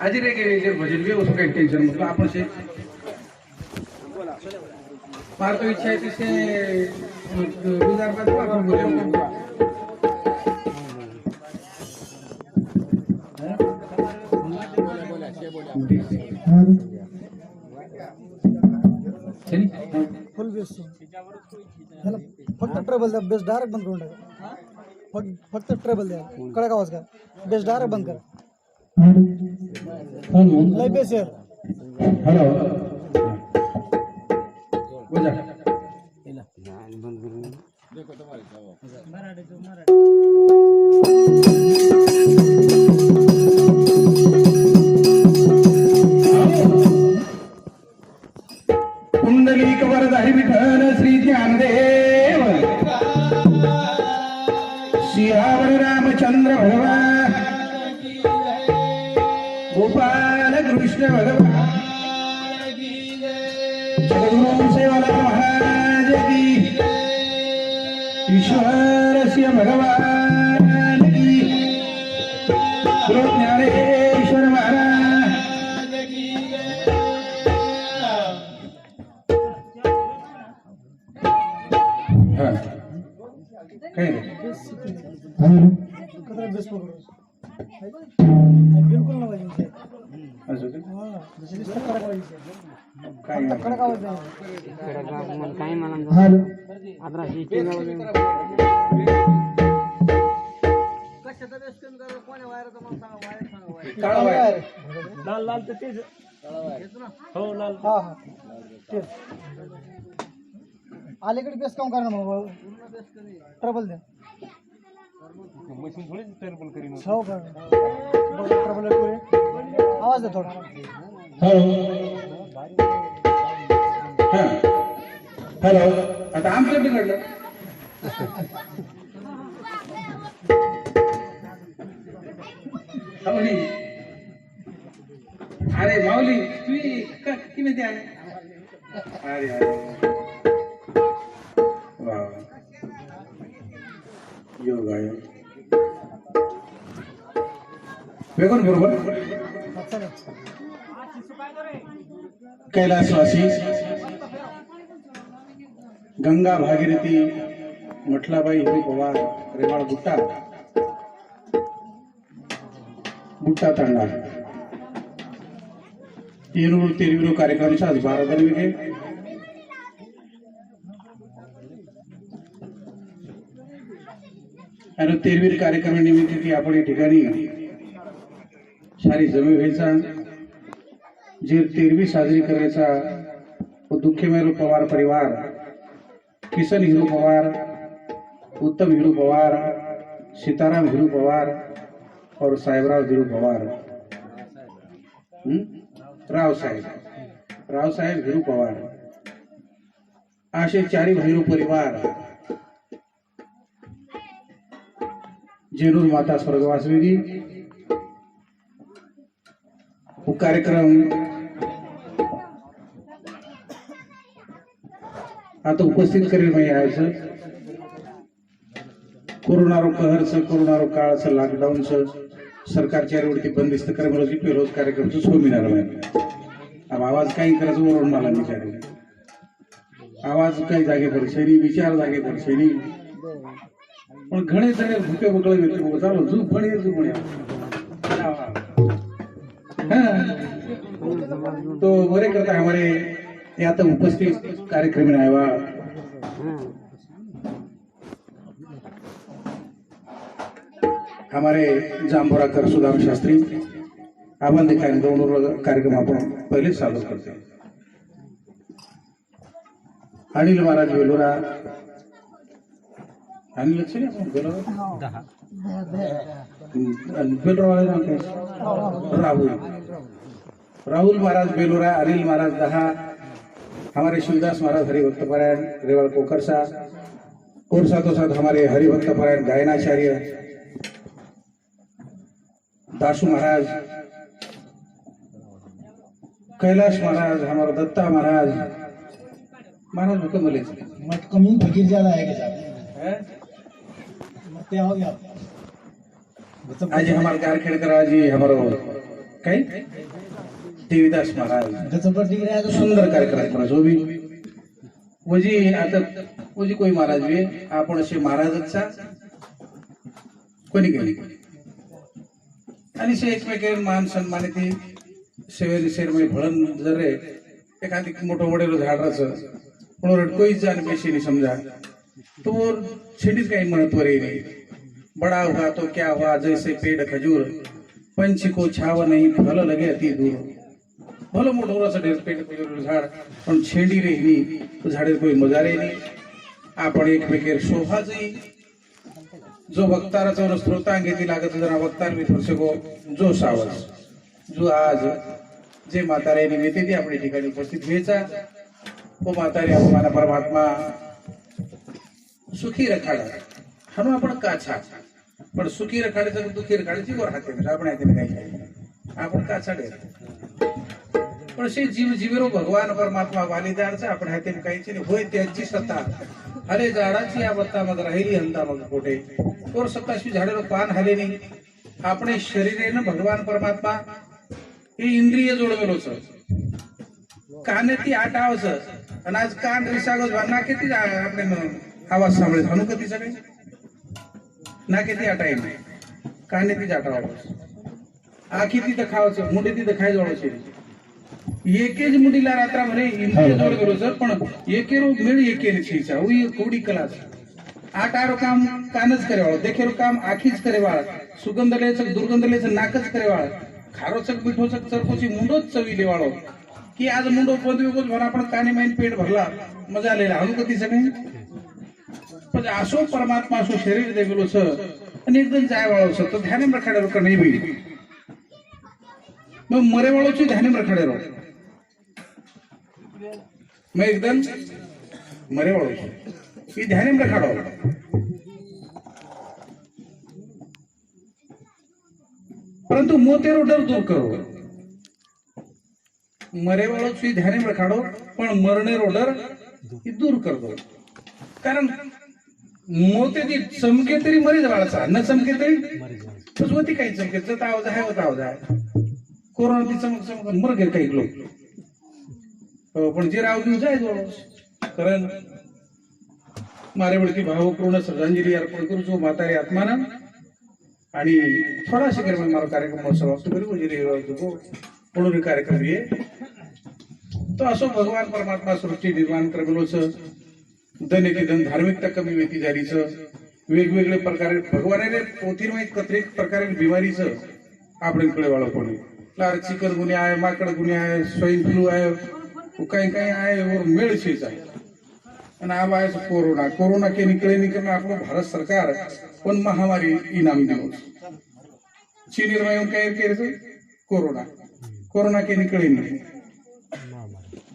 आज रे के भजन भी उसको काही टेंशन मतलब आपण से मार तो इच्छा है तिसे गुजार बात आपण बोले फुल बेस त्याला फक्त ट्रेबल द्या बेस डायरेक्ट बंद करून टाका फक्त ट्रेबल द्या कडक आवाज का बेस डायरेक्ट बंद करा लय बेस आहे हेलो बोला कुंडलिक वरदारी विठ्ठल श्री ज्ञानदेव सियावर रामचंद्र भगवान गोपाल कृष्ण भगवान जगद्गुरु सेवालाल महाराज की ईश्वर सिंह भगवान की गुरु ज्ञानेश्वर महाराज की हाँ कहीं बेस पकडू बिलकुल ना पाहिजे असं का? कडक पाहिजे काय कडक आवाज काळा वायर लाल लाल तर तेच हो लाल हा हा तेच अलीकडे बेस काम करा ना मग ट्रबल द्या मशीन थोडी टर्बल करीन हो का ट्रबल आवाज द्या थोडा हॅलो आता आमचं बिघडलं माऊली अरे माऊली तुम्ही किती मध्ये आहे अरे अरे वा योग आहे वेगन बरोबर कैलासवासी गंगा भागीरथी मठलाबाई हिरू पवार रेवाळ गुट्टा गुट्टा तांडा येरूर तेरवीरो कार्यक्रमाचा आज 12 तारखेला आणि तेरवीर कार्यक्रमानिमित्त की आपण या ठिकाणी सारी जमे व्हायचा जे तेरवी साजरी करायचा वो दुःखीमेरू पवार परिवार किसन हिरू पवार उत्तम हिरू पवार सीताराम हिरू पवार और साहेबराव हिरू पवार राव साहेब हिरू पवार असे चारी भैरू परिवार जेनूर माता स्वर्गवासवी वो कार्यक्रम आता उपस्थित करेल मैं यायचं कोरोनारो कहरचं कोरोनारो काळचं लॉकडाऊनचं सरकारच्या वरती बंदिस्त क्रमरोजी पेरोज कार्यक्रमचं सोमिनार अब आवाज काही करायचं वरून मला विचारेल आवाज काही जागे पडशेनी विचार जागे पडशेनी पण घणे जणे भूके बकळे व्यक्ती बघ चालू झूप फळे झूप तो बरे करता हमारे आता उपस्थित कार्यक्रम में आया हमारे जांभोराकर सुदाम शास्त्री आपण दिखाएंगे दोनों कार्यक्रम आपण पहले चालू करते हैं अनिल महाराज बेलोरा अनिल अच्छे बेलोरा वाले नाम क्या राहुल राहुल महाराज बेलोरा अनिल महाराज दहा हमारे शिवदास महाराज हरिभक्त पारायण रेवाड़ कोकरसा और साथों साथ हमारे हरिभक्त पारायण गायनाचार्य दासू महाराज कैलाश महाराज हमारा दत्ता महाराज महाराज हुक्म मिले मत कमी फकीर ज्यादा है क्या क्या हो गया आज हमारे कारखेड़कर आज हमारो कई देवीदास महाराज सुंदर कार्यक्रम करा जो भी वजी आता वजी कोई महाराज भी आपण असे महाराजचा कोणी केली आणि से एकमेकांना मान सन्मानित सेवेरी शेरमध्ये भळन जरे एखादी मोठं वडेल झाडाचं पण कोईच जाण पैसे नहीं समझा तो वो छेड़ीज का ही महत्व रही नहीं बड़ा हुआ तो क्या हुआ जैसे पेड़ खजूर पंछी को छाव नहीं फल लगे अति दूर भलं मोठं असं पेड़ खजूर झाड पण छेडी रही तो झाडे कोई मजा रही नहीं आपण एकमेकेर शोभा जाई जो वक्ताराचा श्रोता घेती लागत जरा वक्तार मी थोडसे को जो सावस जो आज जे म्हातारे निमित्त ती आपल्या ठिकाणी उपस्थित व्हायचा वो म्हातारे हमारा परमात्मा सुखी रखाड़ा हम आपण काछा पण सुखी रखाड़े तर दुखी रखाड़े वर हाते आपण हाते काय आपण काछा दे पण से जीव जीवेरो भगवान परमात्मा वालीदारचा आपण हाते कायची नाही होय त्याची सत्ता अरे झाडाची अवस्था मग राहिली हंता मग कोठे और सत्ताशी झाडेरो पान हाले नाही આપણે શરીરેને ભગવાન પરમાત્મા એ ઇન્દ્રિય જોડવેલો છે કાનેથી આટ આવશે અને આજ કાન રિસાગો નાકેથી આપણે આવાજ સાંભળે ધનુ કદી શકે નાકેથી આટાય નહીં કાનેથી જ આટાવા પડશે આખીથી દેખાવ છે મુંડીથી દેખાઈ જોડે છે એકે જ મુંડીલા રાત્રા ભરે ઇન્દ્રિય જોડવેલો છે પણ એકેરો મેળ એકે નથી છે આવી કોડી કલા છે આટારો કામ કાન જ કરેવાળો દેખેરો કામ આખી જ કરેવાળો સુગંધ લે છે દુર્ગંધ લે છે નાક જ કરેવાળો ખારો ચક મીઠો ચક ચરકોચી મુંડો જ ચવી લેવાળો की आज मुंडो पदवी को भरा आपण काने माइन पेट भरला मजा लेला हनु कधी सगळे पण असो परमात्मा असो शरीर देगलो छ आणि एकदम जाय वाळो छ तो ध्यान रखडे रोक नाही बी मग मरे वाळो ची ध्यान रखडे रो मग एकदम मरे वाळो की ध्यान रखडो परंतु मोतेरो डर दूर करो मरे वालों से ध्यान में रखाड़ो पण मरने रो डर दूर कर दो कारण मोते दी चमके तरी मरी जावाळा न चमके तरी तस होती काही चमके जत आवाज आहे होता आवाज आहे कोरोना दी चमक चमक मर गए काही लोक हो पण जे राव घेऊन जाय जोडो कारण मारे वळती भावपूर्ण श्रद्धांजली अर्पण करू जो म्हातारी आत्माना आणि थोडा शिकर में मारो कार्यक्रम समाप्त करू वजीरे को पुढील कार्यक्रम ये तो असो भगवान परमात्मा सृष्टी निर्माण करलो छ धनेती धन धार्मिकता कमी वेती जारी छ वेगवेगळे प्रकारे भगवानाने पोथीर में कतरेक प्रकारे बीमारी छ આપણે કળે વાળો કોને લાર ચિકન ગુનિયા આય માકડ ગુનિયા આય સ્વાઇન ફ્લू આય કઈ કઈ આય और મેળ છે જાય અને આ આય કોરોના કોરોના કે નીકળે નીકળે આપણો ભારત સરકાર કોણ મહામારી ઇનામ દીધો ચીન માં એમ કહે કે कोरोना कोरोना के निकले नहीं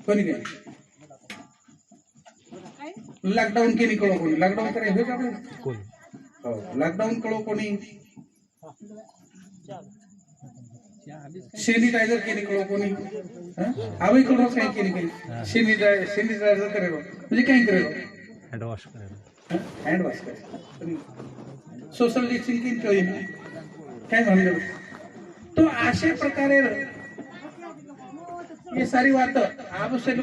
कोनी के लॉकडाउन के निकलो कोनी लॉकडाउन करे हो जाबे कोनी हो लॉकडाउन करो कोनी सैनिटाइजर के निकलो कोनी आवे करो काय के निकले सैनिटाइजर करे म्हणजे काय करे हैंड वॉश करे सोशल डिस्टन्सिंग केली काय म्हणलं तो आशे प्रकारे ये सारी बात आवश्यक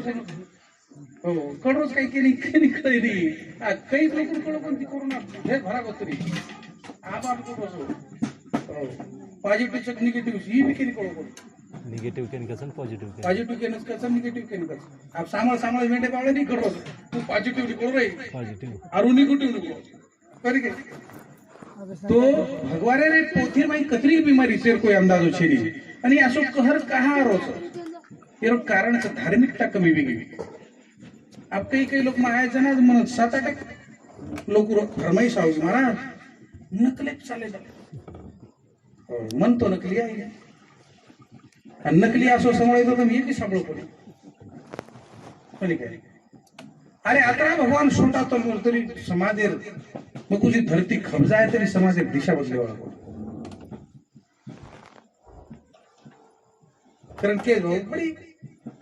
हो कड़रोज काही केली निकळली नाही काही लोक कडो कोणती कोरोना हे भरा गोतरी आप आपको बसो हो पॉजिटिव चेक नेगेटिव ही भी केली कळो कोण नेगेटिव केन कसन पॉजिटिव केन कसन नेगेटिव केन कसन आप सांभाळ मेंढे पावले नहीं करो तू पॉजिटिव निकलो रे पॉजिटिव और नेगेटिव निकलो करी के तो भगवान ने पोथी में कतरी बीमारी शेर कोई अंदाजो छेनी आणि असो कहर कहा रोज ये कारण धार्मिकता कमी भी गई अब कई लोग माया जना मन 7-8 लोग फरमाइश आओ महाराज नकली चाले मन तो नकली आहे नकली असो समोर तो तुम ये की साबळो कोणी काय अरे आता भगवान छोटा तो तरी समाजेर मग तुझी धरती खबजाय तरी समाज दिशा बदलेवा कारण के बड़ी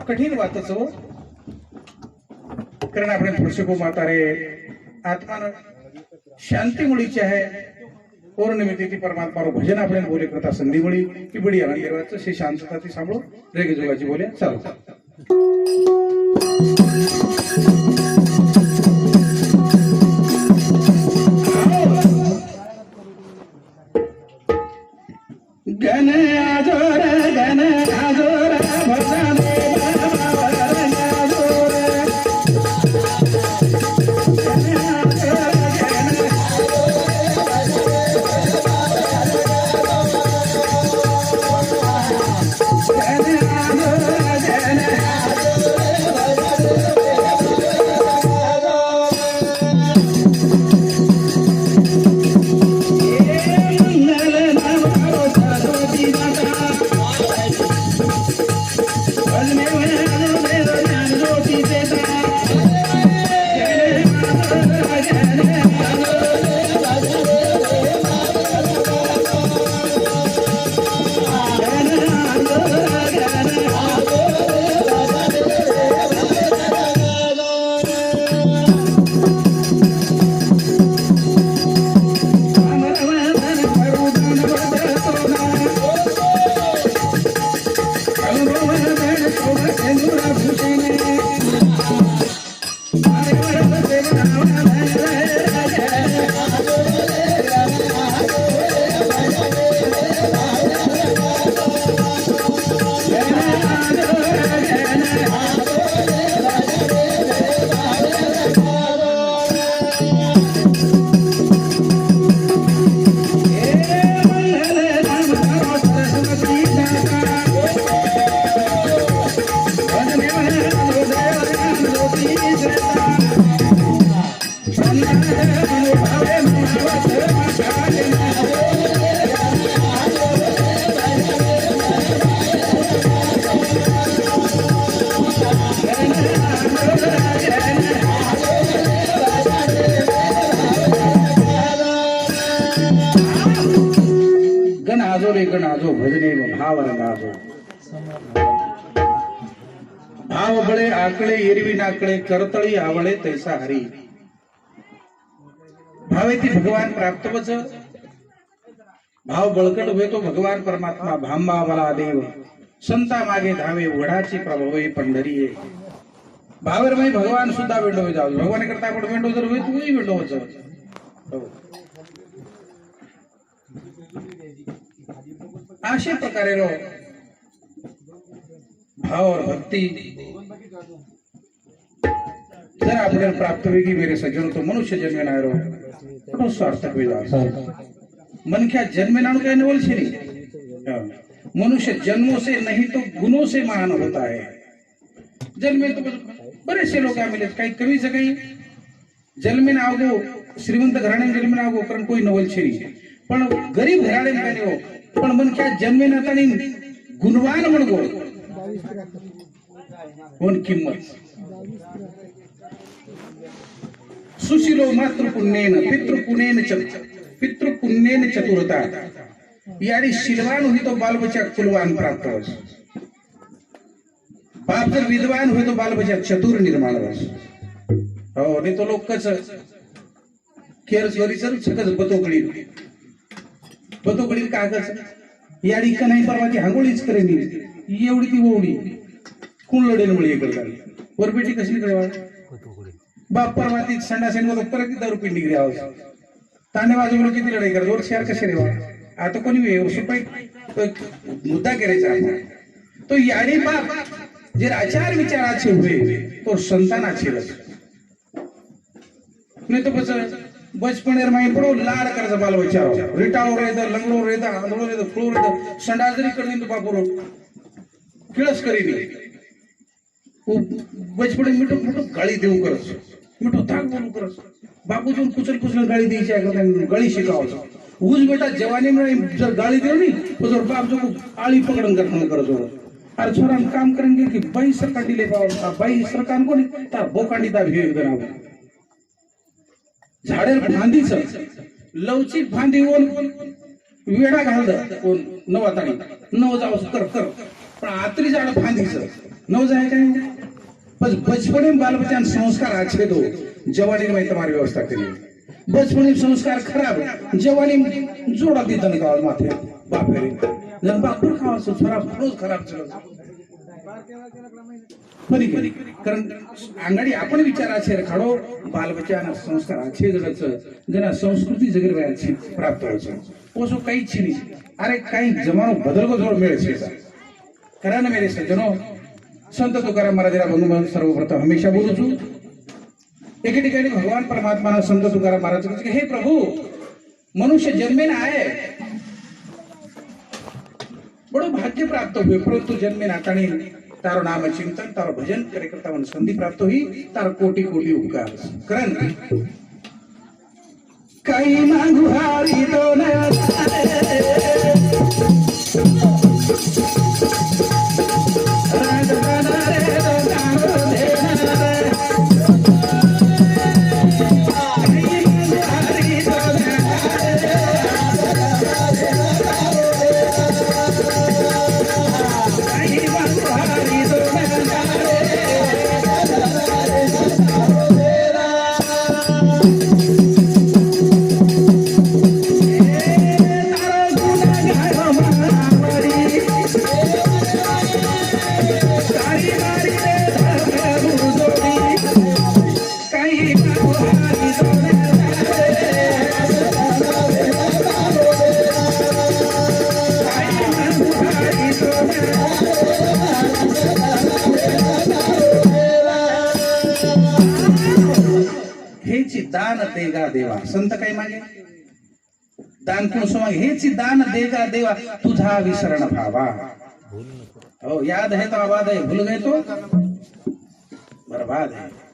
कठीण बात हो कारण આપણે દર્શકો માતારે આત્માને શાંતિ મળી છે और निमित्ती परमात्मा भजन आपण बोले करता संधी मिळी की बडी आनंद से शांतता ती सांभाळू रेगे जोगाची बोले चालू गण आजोर भजन गण आजो भजने भाव रंगाजो भाव बळे आकळे एरवी नाकळे करतळी आवळे तैसा हरी भावेती भगवान प्राप्त वच भाव बळकट होय तो भगवान परमात्मा भांबा मला देव संता मागे धावे वडाची प्रभावे पंढरी भावरमय भगवान सुद्धा वेंडो जाऊ भगवान करता आपण वेंडो जर होय तूही वेंडो हो अशा प्रकारे भाव और भक्ति जर आपल्याला प्राप्त होगी मेरे सज्जनों तो मनुष्य जन्मे ना रो सार्थक हुआ मनख्या जन्मे ना कहने बोल छे मनुष्य जन्मों से नहीं तो गुणों से महान होता है जन्मे तो बड़े से लोग मिले काही कमी से काही जन्मे ना आवगो श्रीमंत घराणे जन्मे ना आवगो कारण कोई नवल छे पण गरीब घराणे कहने हो पण मनख्या जन्मे ना तणी गुणवान म्हणगो कोण किंमत सुशीलो मातृपुण्येन पितृपुण्येन चतुरता यानी शीलवान हुई तो बाल बच्चा कुलवान प्राप्त हो बाप जर विद्वान हुई तो बाल बच्चा चतुर निर्माण हो नहीं तो लोग कस केअर सर सकस बतोकडी कागज याडी का नाही परवाची हांगोळीच करेनी एवढी ती ओवडी कोण लढेल मुळे इकडे झाली वर बेटी कशी कळवा बाप परवाती संडासेन मध्ये परत दारू पिंडी गिरी आवाज ताने वाजवलं किती लढाई करत वर शेअर कसे रेवा आता कोणी सुपाई मुद्दा करायचा तो याडी बाप जे आचार विचाराचे हुए तो संतानाचे रस नहीं तो बस बचपन माही पडो लाड करायचा बाल बचाव रिटावर येतं लंगडोर येतं आंधळोर येतं फ्लोर येतं संडास जरी कर तो बापूर किळस करीन बचपन मिठू मिठू गाळी देऊ करस मिठू थाक बोलू करस बापू जून कुचल कुचल गाळी द्यायची गाळी शिकावचं ऊस बेटा जवानी में जर गाळी देऊ नी तो जर बाप जो आळी पकडन करत करत अरे छोरा काम करेंगे कि बाई सरकार दिले पाव बाई सरकार कोणी तार बोकांडी ता भेग बनाव झाडेर फांदीच लवचिक फांदी ओन वेडा घालद कोण नवाताणी नव जाव कर कर पण आतरी झाड फांदीच नव जाय काय बस बचपन में बाल बच्चा संस्कार अच्छे दो जवानी में तुम्हारी व्यवस्था करिए बचपन संस्कार खराब जवानी जोड़ा देता गावात माथे बापेरे जन बापर खावाचं खराब रोज खराब फरी कारण आंगडी आपण विचाराचे खाडो बाल बच्चा संस्कार अच्छे जगच जना संस्कृती जगेर व्हायची प्राप्त व्हायचं ओसो काही छिनी अरे काही जमानो बदल को जोड मिळे छे करा ना मेरे सज्जनों संत तुकाराम महाराज भगवान सर्वप्रथम हमेशा बोलू छू एके ठिकाणी भगवान परमात्मा संत तुकाराम महाराज कहते हे प्रभु मनुष्य जन्मे ना आए बड़ो भाग्य प्राप्त हुए परंतु जन्मे नाताणी तारो नाम चिंतन तारो भजन करे करता मन संधि प्राप्त हुई तारो कोटि कोटि उपकार करन कई मांगु हारी तो न दान देगा देवा संत काय मागे दान कोण सो मागे हेची दान देगा देवा तुझा विसरण भावा हो याद है तो आबाद है भूल गए तो बर्बाद है